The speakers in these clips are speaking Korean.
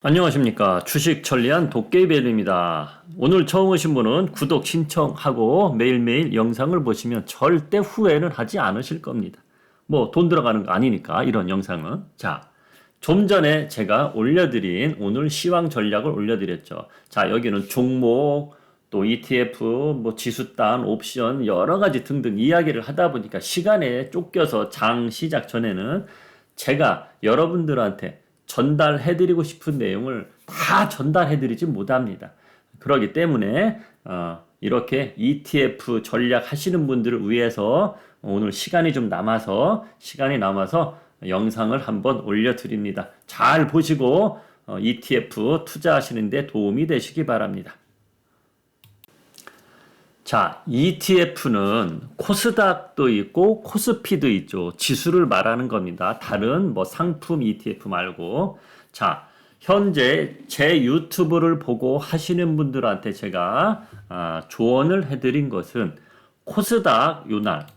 안녕하십니까. 주식 천리안 도깨비벨입니다. 오늘 처음 오신 분은 구독 신청하고 매일매일 영상을 보시면 절대 후회는 하지 않으실 겁니다. 뭐 돈 들어가는 거 아니니까 이런 영상은. 자, 좀 전에 제가 올려드린 오늘 시황 전략을 올려드렸죠. 자, 여기는 종목, 또 ETF, 뭐 지수단, 옵션 여러 가지 등등 이야기를 하다 보니까 시간에 쫓겨서 장 시작 전에는 제가 여러분들한테 전달해드리고 싶은 내용을 다 전달해드리지 못합니다. 그렇기 때문에 이렇게 ETF 전략 하시는 분들을 위해서 오늘 시간이 남아서 영상을 한번 올려드립니다. 잘 보시고 ETF 투자하시는데 도움이 되시기 바랍니다. 자, ETF는 코스닥도 있고 코스피도 있죠. 지수를 말하는 겁니다. 다른 뭐 상품 ETF 말고. 자, 현재 제 유튜브를 보고 하시는 분들한테 제가 조언을 해드린 것은 코스닥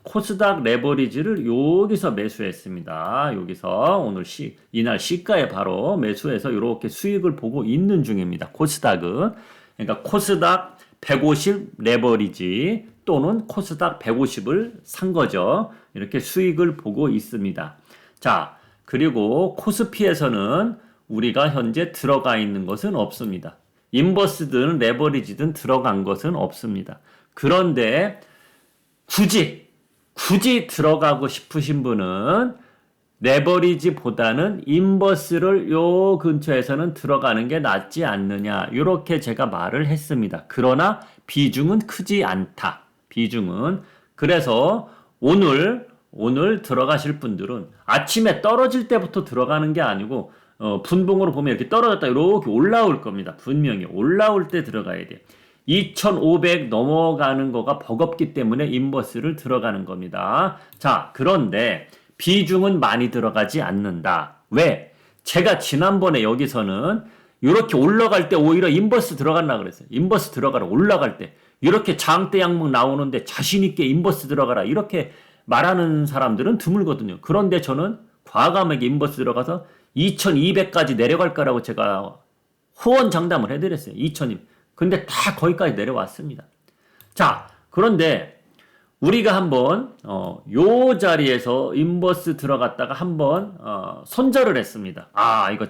코스닥 레버리지를 여기서 매수했습니다. 여기서 오늘 이날 시가에 바로 매수해서 이렇게 수익을 보고 있는 중입니다. 코스닥은. 그러니까 코스닥 150 레버리지 또는 코스닥 150을 산 거죠. 이렇게 수익을 보고 있습니다. 자, 그리고 코스피에서는 우리가 현재 들어가 있는 것은 없습니다. 인버스든 레버리지든 들어간 것은 없습니다. 그런데 굳이 들어가고 싶으신 분은 레버리지보다는 인버스를 요 근처에서는 들어가는 게 낫지 않느냐 이렇게 제가 말을 했습니다. 그러나 비중은 크지 않다. 비중은. 그래서 오늘 들어가실 분들은 아침에 떨어질 때부터 들어가는 게 아니고 분봉으로 보면 이렇게 떨어졌다 이렇게 올라올 겁니다. 분명히 올라올 때 들어가야 돼요. 2500 넘어가는 거가 버겁기 때문에 인버스를 들어가는 겁니다. 자, 그런데 비중은 많이 들어가지 않는다. 왜? 제가 지난번에 여기서는 이렇게 올라갈 때 오히려 인버스 들어간다 그랬어요. 인버스 들어가라. 올라갈 때. 이렇게 장대 양목 나오는데 자신있게 인버스 들어가라. 이렇게 말하는 사람들은 드물거든요. 그런데 저는 과감하게 인버스 들어가서 2200까지 내려갈 거라고 제가 호언장담을 해드렸어요. 2000임. 근데 다 거기까지 내려왔습니다. 자, 그런데 우리가 한번 요 자리에서 인버스 들어갔다가 한번 손절을 했습니다. 아, 이거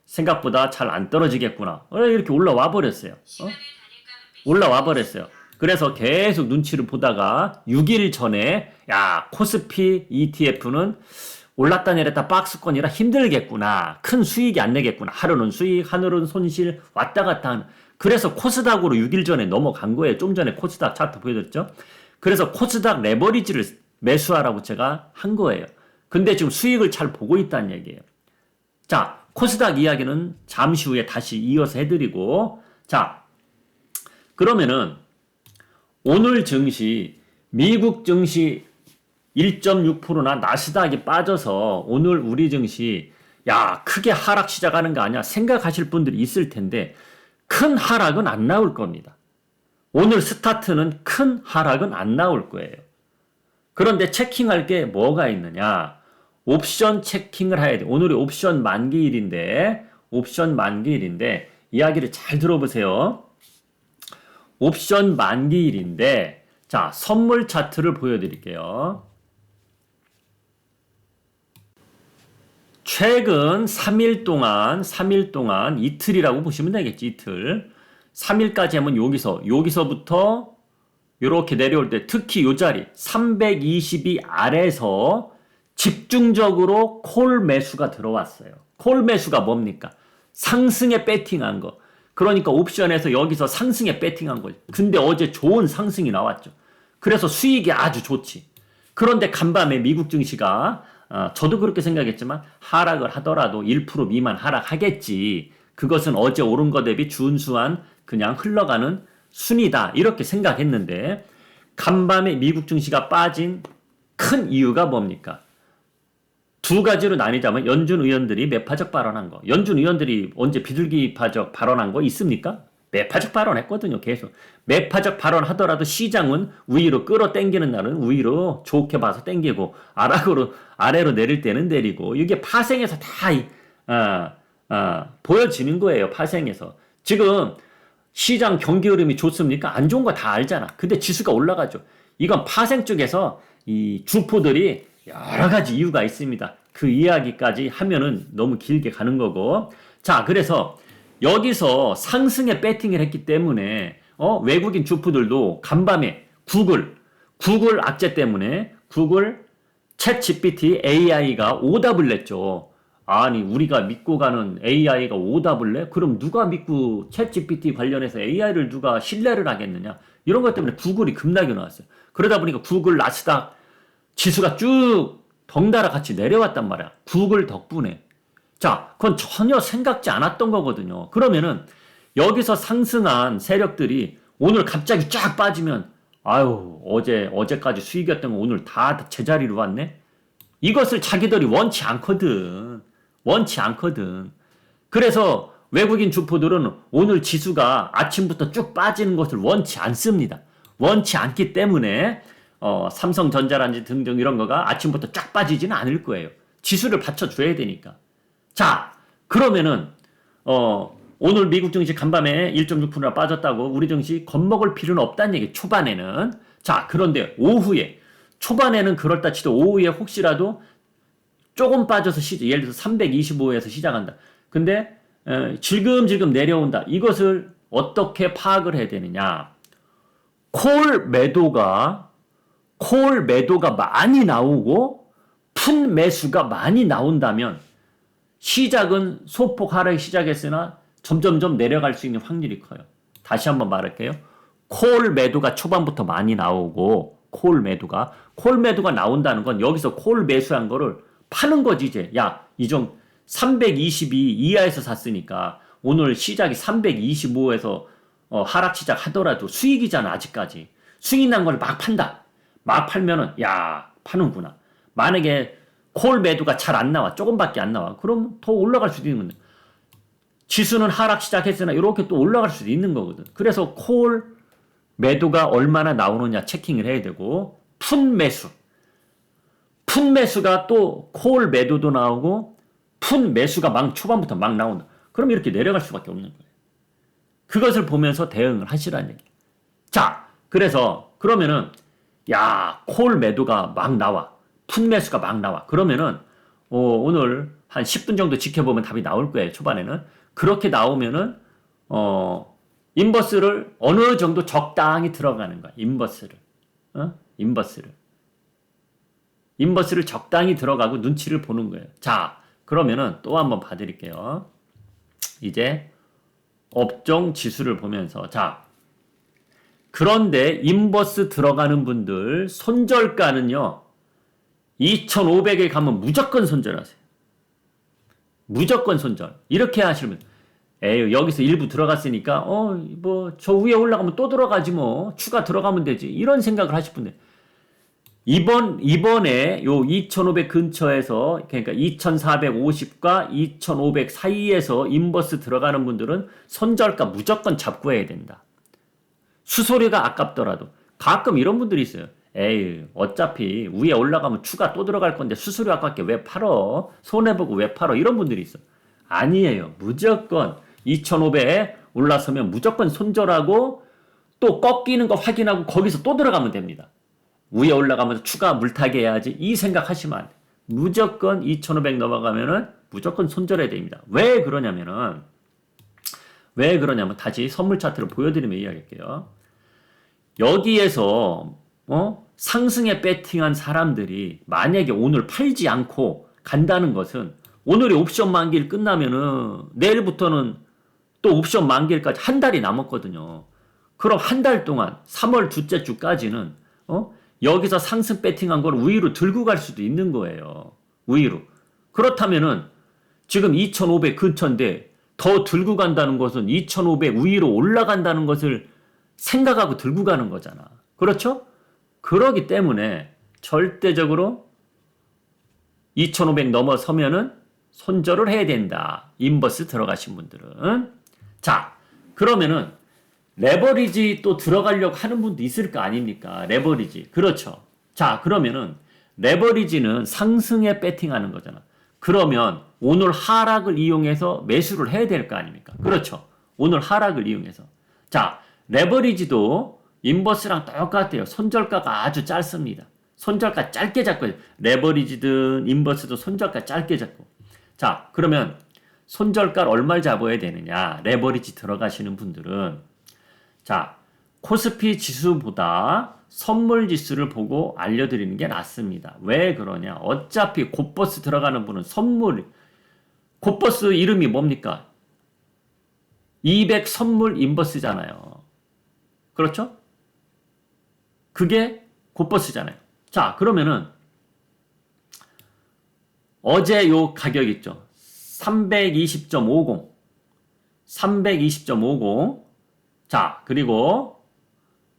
생각보다 잘 안 떨어지겠구나. 이렇게 올라와 버렸어요. 올라와 버렸어요. 그래서 계속 눈치를 보다가 6일 전에 야, 코스피 ETF는 올랐다 내렸다 박스권이라 힘들겠구나. 큰 수익이 안 내겠구나. 하루는 수익, 하루는 손실 왔다 갔다 하는. 그래서 코스닥으로 6일 전에 넘어간 거예요. 좀 전에 코스닥 차트 보여드렸죠. 그래서 코스닥 레버리지를 매수하라고 제가 한 거예요. 근데 지금 수익을 잘 보고 있다는 얘기예요. 자, 코스닥 이야기는 잠시 후에 다시 이어서 해드리고, 자, 그러면은 오늘 증시, 미국 증시 1.6%나 나스닥이 빠져서 오늘 우리 증시 야, 크게 하락 시작하는 거 아니야? 생각하실 분들이 있을 텐데 큰 하락은 안 나올 겁니다. 오늘 스타트는 큰 하락은 안 나올 거예요. 그런데 체킹할 게 뭐가 있느냐? 옵션 체킹을 해야 돼. 오늘이 옵션 만기일인데 이야기를 잘 들어보세요. 옵션 만기일인데 자, 선물 차트를 보여드릴게요. 최근 3일 동안 이틀이라고 보시면 되겠지. 이틀. 3일까지 하면 여기서부터 이렇게 내려올 때 특히 이 자리 322 아래에서 집중적으로 콜 매수가 들어왔어요. 콜 매수가 뭡니까? 상승에 배팅한 거. 그러니까 옵션에서 여기서 상승에 배팅한 거죠. 근데 어제 좋은 상승이 나왔죠. 그래서 수익이 아주 좋지. 그런데 간밤에 미국 증시가 저도 그렇게 생각했지만 하락을 하더라도 1% 미만 하락하겠지. 그것은 어제 오른 거 대비 준수한 그냥 흘러가는 순이다. 이렇게 생각했는데 간밤에 미국 증시가 빠진 큰 이유가 뭡니까? 두 가지로 나뉘자면 연준 의원들이 매파적 발언한 거. 연준 의원들이 언제 비둘기파적 발언한 거 있습니까? 매파적 발언했거든요. 계속. 매파적 발언하더라도 시장은 위로 끌어당기는 날은 위로 좋게 봐서 당기고 아래로 내릴 때는 내리고 이게 파생해서 다 보여지는 거예요. 파생에서. 지금 시장 경기 흐름이 좋습니까? 안 좋은 거 다 알잖아. 근데 지수가 올라가죠. 이건 파생 쪽에서 이 주포들이 여러 가지 이유가 있습니다. 그 이야기까지 하면은 너무 길게 가는 거고. 자, 그래서 여기서 상승에 배팅을 했기 때문에 외국인 주포들도 간밤에 구글 악재 때문에 구글 챗 GPT AI가 오답을 냈죠. 아니 우리가 믿고 가는 AI가 오답을 내? 그럼 누가 믿고 챗 GPT 관련해서 AI를 누가 신뢰를 하겠느냐? 이런 것 때문에 구글이 급락이 나왔어요. 그러다 보니까 구글 나스닥 지수가 쭉 덩달아 같이 내려왔단 말이야. 구글 덕분에. 자, 그건 전혀 생각지 않았던 거거든요. 그러면은 여기서 상승한 세력들이 오늘 갑자기 쫙 빠지면 아유 어제까지 수익이었던 거 오늘 다 제자리로 왔네? 이것을 자기들이 원치 않거든. 원치 않거든. 그래서 외국인 주포들은 오늘 지수가 아침부터 쭉 빠지는 것을 원치 않습니다. 원치 않기 때문에 삼성전자라든지 등등 이런 거가 아침부터 쫙 빠지지는 않을 거예요. 지수를 받쳐줘야 되니까. 자, 그러면은 오늘 미국 증시 간밤에 1.6%나 빠졌다고 우리 증시 겁먹을 필요는 없다는 얘기. 초반에는. 자, 그런데 오후에 초반에는 그렇다 치도 오후에 혹시라도 조금 빠져서 예를 들어서 325에서 시작한다. 근데 질금질금 내려온다. 이것을 어떻게 파악을 해야 되느냐? 콜 매도가 많이 나오고 푼 매수가 많이 나온다면 시작은 소폭 하락이 시작했으나 점점점 내려갈 수 있는 확률이 커요. 다시 한번 말할게요. 콜 매도가 초반부터 많이 나오고 콜 매도가 나온다는 건 여기서 콜 매수한 거를 파는 거지 이제. 야, 이종 322 이하에서 샀으니까 오늘 시작이 325에서 하락 시작하더라도 수익이잖아 아직까지. 수익 난 걸 막 판다. 막 팔면은 야 파는구나. 만약에 콜 매도가 잘 안 나와. 조금밖에 안 나와. 그럼 더 올라갈 수도 있는 거야. 지수는 하락 시작했으나 이렇게 또 올라갈 수도 있는 거거든. 그래서 콜 매도가 얼마나 나오느냐 체킹을 해야 되고 푼 매수가 또 콜 매도도 나오고 푼 매수가 초반부터 막 나온다. 그럼 이렇게 내려갈 수밖에 없는 거예요. 그것을 보면서 대응을 하시라는 얘기. 자, 그래서 그러면은 콜 매도가 막 나와. 푼 매수가 막 나와. 그러면은 오늘 한 10분 정도 지켜보면 답이 나올 거예요. 초반에는. 그렇게 나오면은 인버스를 어느 정도 적당히 들어가는 거야. 인버스를 적당히 들어가고 눈치를 보는 거예요. 자, 그러면은 또 한번 봐드릴게요. 이제 업종 지수를 보면서 자, 그런데 인버스 들어가는 분들 손절가는요 2,500에 가면 무조건 손절하세요. 무조건 손절. 이렇게 하시면 에이 여기서 일부 들어갔으니까 뭐 저 위에 올라가면 또 들어가지 뭐 추가 들어가면 되지 이런 생각을 하실 분들 이번에 요 2,500 근처에서 그러니까 2,450과 2,500 사이에서 인버스 들어가는 분들은 손절가 무조건 잡고 해야 된다. 수수료가 아깝더라도 가끔 이런 분들이 있어요. 에이 어차피 위에 올라가면 추가 또 들어갈 건데 수수료 아깝게 왜 팔어? 손해보고 왜 팔어? 이런 분들이 있어. 아니에요. 무조건 2,500에 올라서면 무조건 손절하고 또 꺾이는 거 확인하고 거기서 또 들어가면 됩니다. 위에 올라가면서 추가 물타기 해야지 이 생각하시면 안 돼. 무조건 2,500 넘어가면은 무조건 손절해야 됩니다. 왜 그러냐면 다시 선물 차트를 보여드리면 이야기할게요. 여기에서 상승에 배팅한 사람들이 만약에 오늘 팔지 않고 간다는 것은 오늘이 옵션 만기일 끝나면은 내일부터는 또 옵션 만기일까지 한 달이 남았거든요. 그럼 한 달 동안 3월 둘째 주까지는 여기서 상승 배팅한 걸 위로 들고 갈 수도 있는 거예요. 위로. 그렇다면은 지금 2,500 근처인데 더 들고 간다는 것은 2,500 위로 올라간다는 것을 생각하고 들고 가는 거잖아. 그렇죠? 그러기 때문에 절대적으로 2,500 넘어서면은 손절을 해야 된다. 인버스 들어가신 분들은. 자, 그러면은 레버리지 또 들어가려고 하는 분도 있을 거 아닙니까? 레버리지. 그렇죠. 자, 그러면은 레버리지는 상승에 배팅하는 거잖아. 그러면 오늘 하락을 이용해서 매수를 해야 될 거 아닙니까? 그렇죠. 오늘 하락을 이용해서. 자, 레버리지도 인버스랑 똑같아요. 손절가가 아주 짧습니다. 손절가 짧게 잡고, 레버리지든 인버스든 손절가 짧게 잡고. 자, 그러면 손절가를 얼마를 잡아야 되느냐? 레버리지 들어가시는 분들은. 자, 코스피 지수보다 선물 지수를 보고 알려드리는 게 낫습니다. 왜 그러냐? 어차피 곧버스 들어가는 분은 선물, 곧버스 이름이 뭡니까? 200 선물 인버스잖아요. 그렇죠? 그게 곧버스잖아요. 자, 그러면은 어제 요 가격 있죠? 320.50. 320.50. 자, 그리고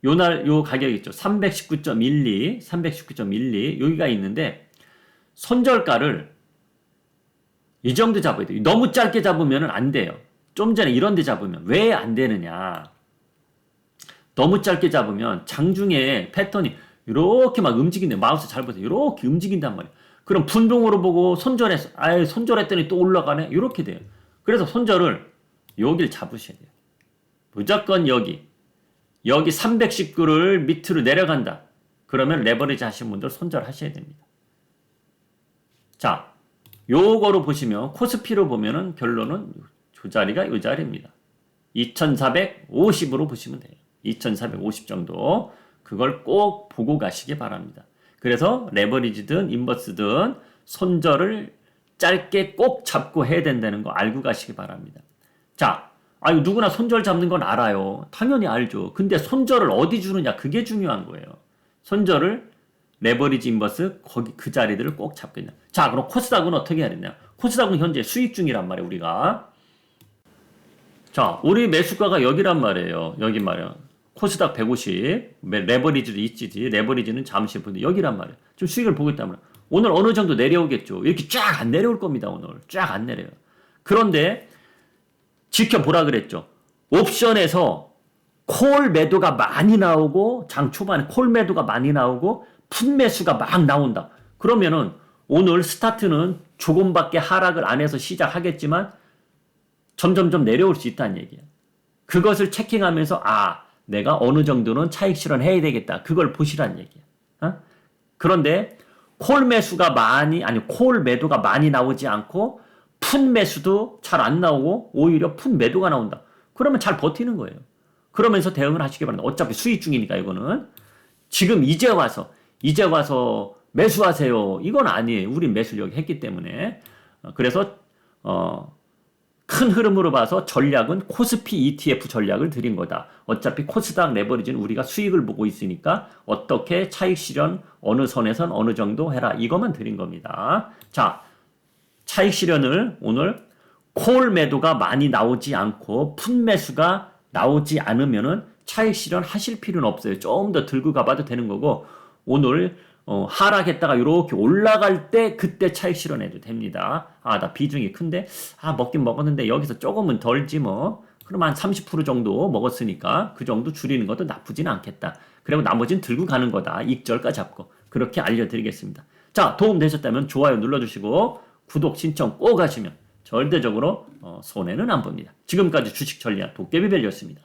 요날 요 가격 있죠? 319.12. 319.12. 여기가 있는데 손절가를 이 정도 잡아야 돼요. 너무 짧게 잡으면 안 돼요. 좀 전에 이런 데 잡으면 왜 안 되느냐? 너무 짧게 잡으면 장중에 패턴이 이렇게 막 움직이네. 마우스 잘 보세요. 이렇게 움직인단 말이에요. 그럼 분봉으로 보고 손절했어. 아예 손절했더니 또 올라가네. 이렇게 돼요. 그래서 손절을 여기를 잡으셔야 돼요. 무조건 여기 319를 밑으로 내려간다. 그러면 레버리지 하신 분들 손절하셔야 됩니다. 자, 요거로 보시면 코스피로 보면은 결론은 저 자리가 요 자리입니다. 2450으로 보시면 돼요. 2450 정도. 그걸 꼭 보고 가시기 바랍니다. 그래서 레버리지든 인버스든 손절을 짧게 꼭 잡고 해야 된다는 거 알고 가시기 바랍니다. 자, 누구나 손절 잡는 건 알아요. 당연히 알죠. 근데 손절을 어디 주느냐, 그게 중요한 거예요. 손절을 레버리지 인버스 거기 그 자리들을 꼭 잡겠냐. 자, 그럼 코스닥은 어떻게 해야 되냐? 코스닥은 현재 수익 중이란 말이에요, 우리가. 자, 우리 매수가가 여기란 말이에요. 여기 말이야. 코스닥 150, 레버리지도 있지. 레버리지는 잠시 보는데 여기란 말이에요. 좀 수익을 보고 있단 말이에요. 오늘 어느 정도 내려오겠죠. 이렇게 쫙 안 내려올 겁니다, 오늘. 쫙 안 내려요. 그런데 지켜보라 그랬죠. 옵션에서 콜 매도가 많이 나오고, 장 초반에 콜 매도가 많이 나오고, 풋 매수가 막 나온다. 그러면은 오늘 스타트는 조금밖에 하락을 안 해서 시작하겠지만 점점점 내려올 수 있다는 얘기야. 그것을 체킹하면서 내가 어느 정도는 차익 실현해야 되겠다. 그걸 보시라는 얘기야. 그런데 콜 매도가 많이 나오지 않고 풋 매수도 잘 안 나오고 오히려 풋 매도가 나온다. 그러면 잘 버티는 거예요. 그러면서 대응을 하시기 바랍니다. 어차피 수익 중이니까 이거는. 지금 이제 와서 매수하세요. 이건 아니에요. 우린 매수를 여기 했기 때문에. 그래서 큰 흐름으로 봐서 전략은 코스피 ETF 전략을 드린 거다. 어차피 코스닥 레버리지는 우리가 수익을 보고 있으니까 어떻게 차익 실현 어느 선에선 어느 정도 해라. 이것만 드린 겁니다. 자, 차익 실현을 오늘 콜 매도가 많이 나오지 않고 풋 매수가 나오지 않으면은 차익 실현 하실 필요는 없어요. 좀 더 들고 가봐도 되는 거고, 오늘 하락했다가 이렇게 올라갈 때 그때 차익 실현해도 됩니다. 나 비중이 큰데 먹긴 먹었는데 여기서 조금은 덜지 뭐. 그럼 한 30% 정도 먹었으니까 그 정도 줄이는 것도 나쁘진 않겠다. 그리고 나머지는 들고 가는 거다. 익절가 잡고. 그렇게 알려드리겠습니다. 자, 도움 되셨다면 좋아요 눌러주시고 구독 신청 꼭 하시면 절대적으로 손해는 안 봅니다. 지금까지 주식 전략 도깨비벨이었습니다.